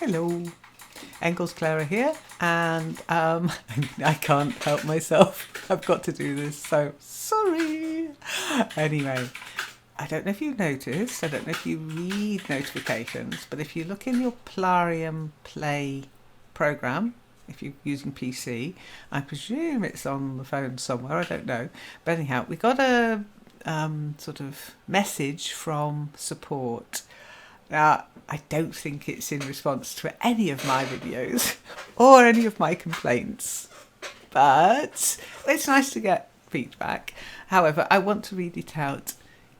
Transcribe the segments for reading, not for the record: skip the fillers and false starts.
Hello, Engels Clara here, and I can't help myself. I've got to do this, so sorry. Anyway, I don't know if you've noticed, I don't know if you read notifications, but if you look in your Plarium Play program, if you're using PC, I presume it's on the phone somewhere, I don't know. But anyhow, we got a sort of message from support. I don't think it's in response to any of my videos or any of my complaints, but it's nice to get feedback. However, I want to read it out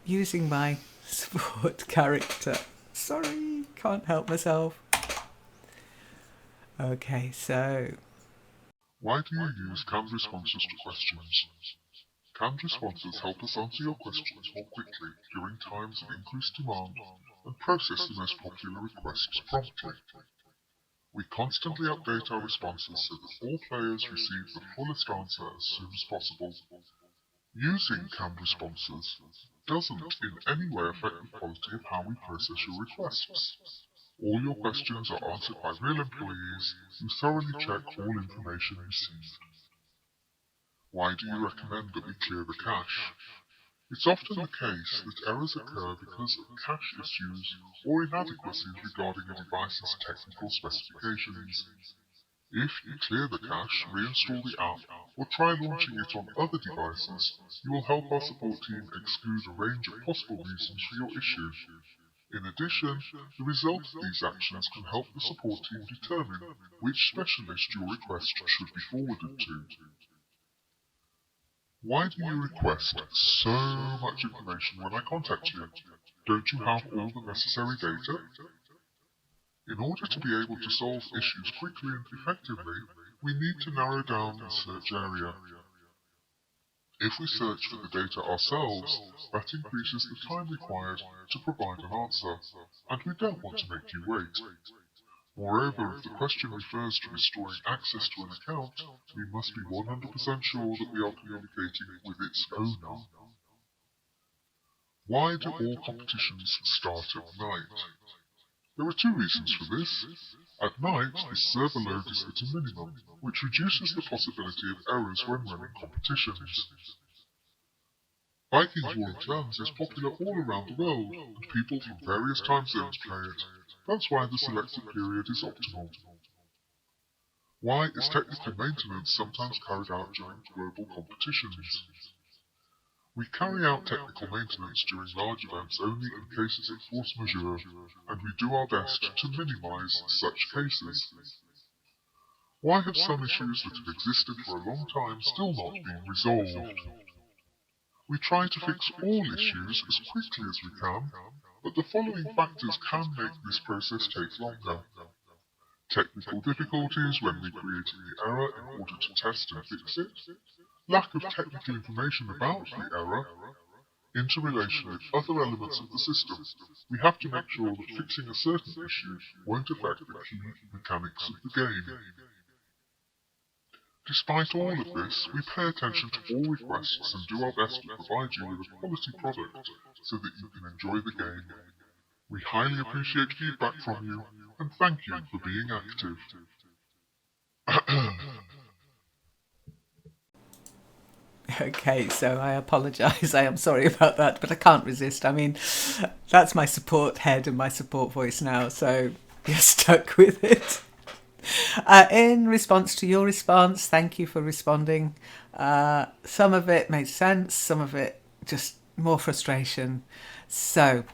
using my support character. Sorry, can't help myself. Okay, so... Why do you use canned responses to questions? Canned responses help us answer your questions more quickly during times of increased demand and process the most popular requests promptly. We constantly update our responses so that all players receive the fullest answer as soon as possible. Using canned responses doesn't in any way affect the quality of how we process your requests. All your questions are answered by real employees who thoroughly check all information received. Why do you recommend that we clear the cache? It's often the case that errors occur because of cache issues or inadequacies regarding a device's technical specifications. If you clear the cache, reinstall the app, or try launching it on other devices, you will help our support team exclude a range of possible reasons for your issue. In addition, the result of these actions can help the support team determine which specialist your request should be forwarded to. Why do you request so much information when I contact you? Don't you have all the necessary data? In order to be able to solve issues quickly and effectively, we need to narrow down the search area. If we search for the data ourselves, that increases the time required to provide an answer, and we don't want to make you wait. Moreover, if the question refers to restoring access to an account, we must be 100% sure that we are communicating with its owner. Why do all competitions start at night? There are two reasons for this. At night, the server load is at a minimum, which reduces the possibility of errors when running competitions. Vikings War of Clans is popular all around the world, and people from various time zones play it. That's why the selected period is optimal. Why is technical maintenance sometimes carried out during global competitions? We carry out technical maintenance during large events only in cases of force majeure, and we do our best to minimize such cases. Why have some issues that have existed for a long time still not been resolved? We try to fix all issues as quickly as we can, but the following factors can make this process take longer. Technical difficulties when recreating the error in order to test and fix it, lack of technical information about the error, interrelation with other elements of the system. We have to make sure that fixing a certain issue won't affect the key mechanics of the game. Despite all of this, we pay attention to all requests and do our best to provide you with a quality product so that you can enjoy the game. We highly appreciate feedback from you, and thank you for being active. Okay, so I apologise. I am sorry about that, but I can't resist. I mean, that's my support head and my support voice now, so you're stuck with it. In response to your response, thank you for responding. Some of it made sense, some of it just more frustration. So,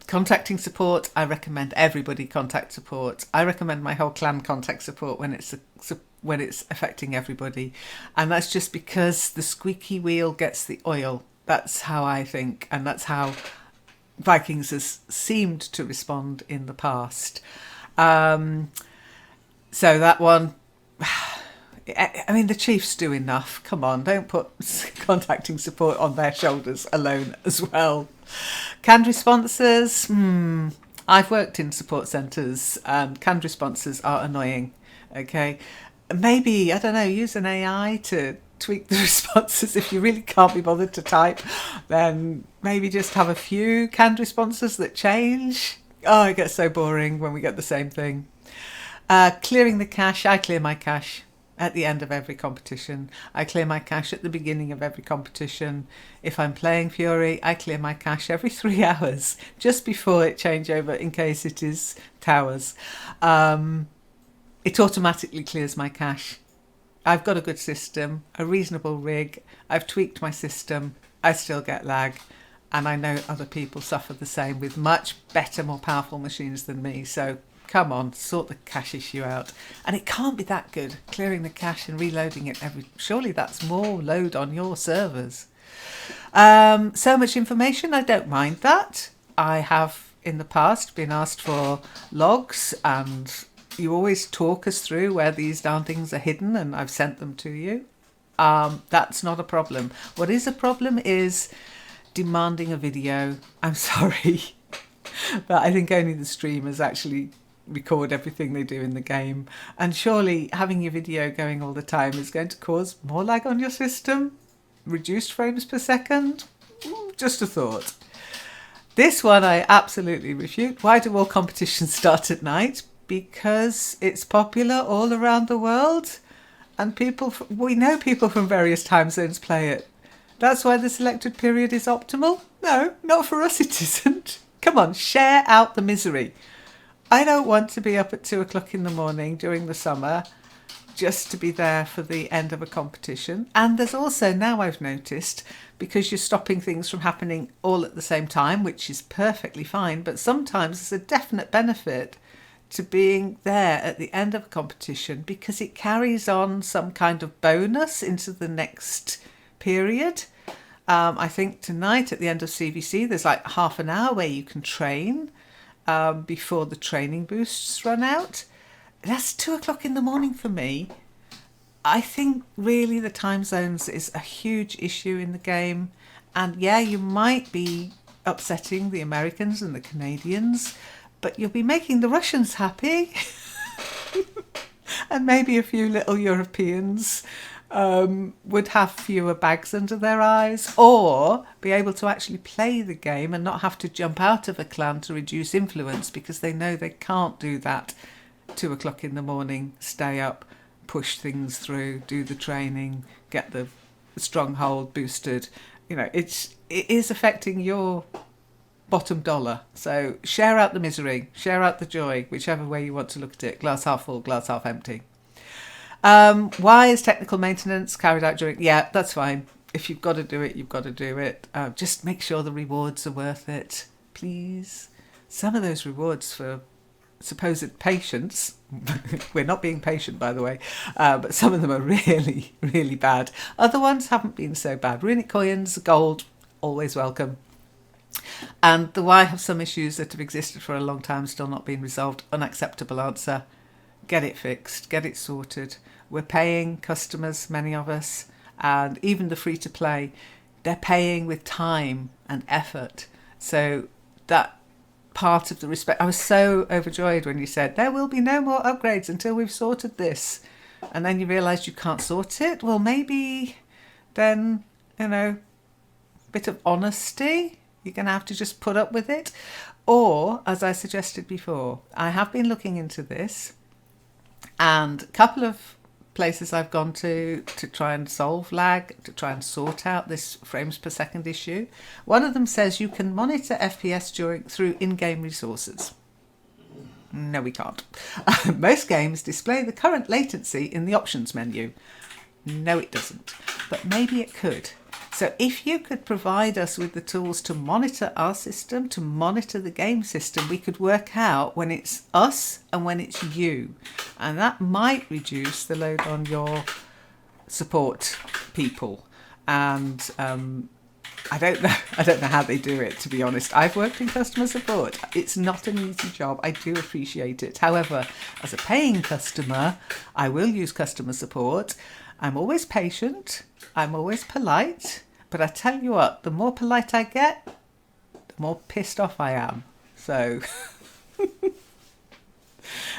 contacting support, I recommend everybody contact support. I recommend my whole clan contact support when it's affecting everybody. And that's just because the squeaky wheel gets the oil. That's how I think, and that's how Vikings has seemed to respond in the past. So that one, I mean, the Chiefs do enough. Come on, don't put contacting support on their shoulders alone as well. Canned responses, I've worked in support centres and canned responses are annoying, okay? Maybe, I don't know, use an AI to tweak the responses. If you really can't be bothered to type, then maybe just have a few canned responses that change. Oh, it gets so boring when we get the same thing. Clearing the cache. I clear my cache at the end of every competition. I clear my cache at the beginning of every competition. If I'm playing Fury, I clear my cache every 3 hours, just before it change over in case it is towers. It automatically clears my cache. I've got a good system, a reasonable rig. I've tweaked my system. I still get lag. And I know other people suffer the same with much better, more powerful machines than me. So come on, sort the cache issue out. And it can't be that good, clearing the cache and reloading it surely that's more load on your servers. So much information, I don't mind that. I have in the past been asked for logs, and you always talk us through where these darn things are hidden, and I've sent them to you. That's not a problem. What is a problem is demanding a video. I'm sorry, but I think only the streamers actually record everything they do in the game, and surely having your video going all the time is going to cause more lag on your system, reduced frames per second. Just a thought. This one I absolutely refute. Why do all competitions start at night? Because it's popular all around the world, and we know people from various time zones play it. That's why the selected period is optimal? No, not for us it isn't. Come on, share out the misery. I don't want to be up at 2 o'clock in the morning during the summer just to be there for the end of a competition. And there's also, now I've noticed, because you're stopping things from happening all at the same time, which is perfectly fine, but sometimes there's a definite benefit to being there at the end of a competition because it carries on some kind of bonus into the next period. I think tonight at the end of CVC there's like half an hour where you can train before the training boosts run out. That's 2 o'clock in the morning for me. I think really the time zones is a huge issue in the game, and yeah, you might be upsetting the Americans and the Canadians, but you'll be making the Russians happy and maybe a few little Europeans would have fewer bags under their eyes, or be able to actually play the game and not have to jump out of a clan to reduce influence because they know they can't do that 2 o'clock in the morning, stay up, push things through, do the training, get the stronghold boosted. You know, it is affecting your bottom dollar. So share out the misery, share out the joy, whichever way you want to look at it. Glass half full, glass half empty. Why is technical maintenance carried out during... Yeah, that's fine. If you've got to do it, you've got to do it. Just make sure the rewards are worth it, please. Some of those rewards for supposed patience, we're not being patient, by the way, but some of them are really, really bad. Other ones haven't been so bad. Runic coins, gold, always welcome. And the why have some issues that have existed for a long time still not been resolved? Unacceptable answer. Get it fixed, get it sorted. We're paying customers, many of us, and even the free-to-play, they're paying with time and effort. So that part of the respect... I was so overjoyed when you said, there will be no more upgrades until we've sorted this. And then you realised you can't sort it. Well, maybe then, a bit of honesty. You're going to have to just put up with it. Or, as I suggested before, I have been looking into this, and a couple of places I've gone to try and solve lag, to try and sort out this frames per second issue. One of them says you can monitor FPS through in-game resources. No, we can't. Most games display the current latency in the options menu. No, it doesn't. But maybe it could. So if you could provide us with the tools to monitor our system, to monitor the game system, we could work out when it's us and when it's you. And that might reduce the load on your support people. And I don't know how they do it, to be honest. I've worked in customer support. It's not an easy job. I do appreciate it. However, as a paying customer, I will use customer support. I'm always patient. I'm always polite. But I tell you what, the more polite I get, the more pissed off I am. So,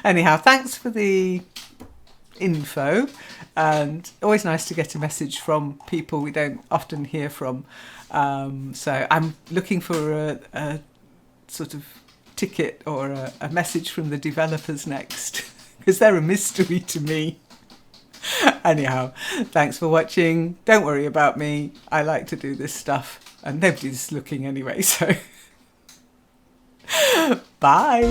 anyhow, thanks for the info. And always nice to get a message from people we don't often hear from. So I'm looking for a sort of ticket or a message from the developers next, because they're a mystery to me. Anyhow, thanks for watching. Don't worry about me. I like to do this stuff, and nobody's looking anyway, so bye.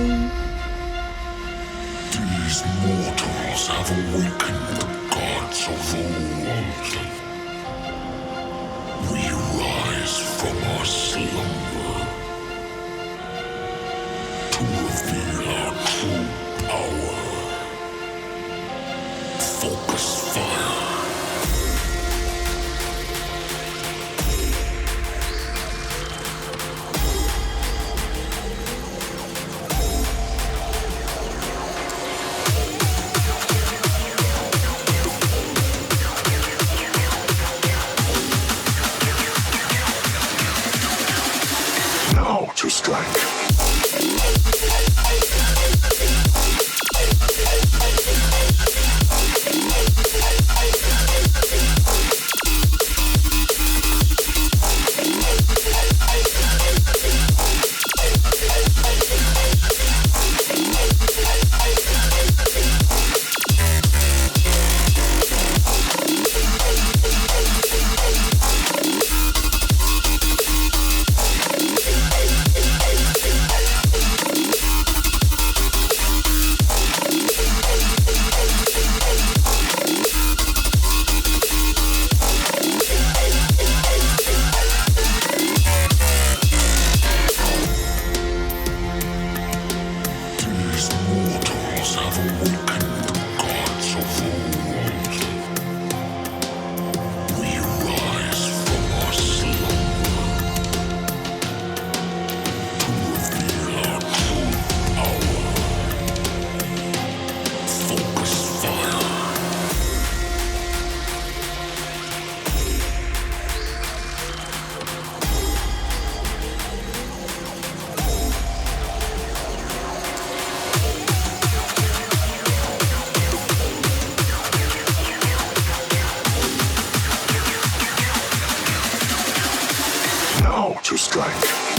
These mortals have awakened the gods of old. We rise from our slumber to reveal our true power. Focus fire. Now to strike. Mortals have awakened the gods of old. We rise from our slumber to reveal our true power. Focus fire. Now to strike.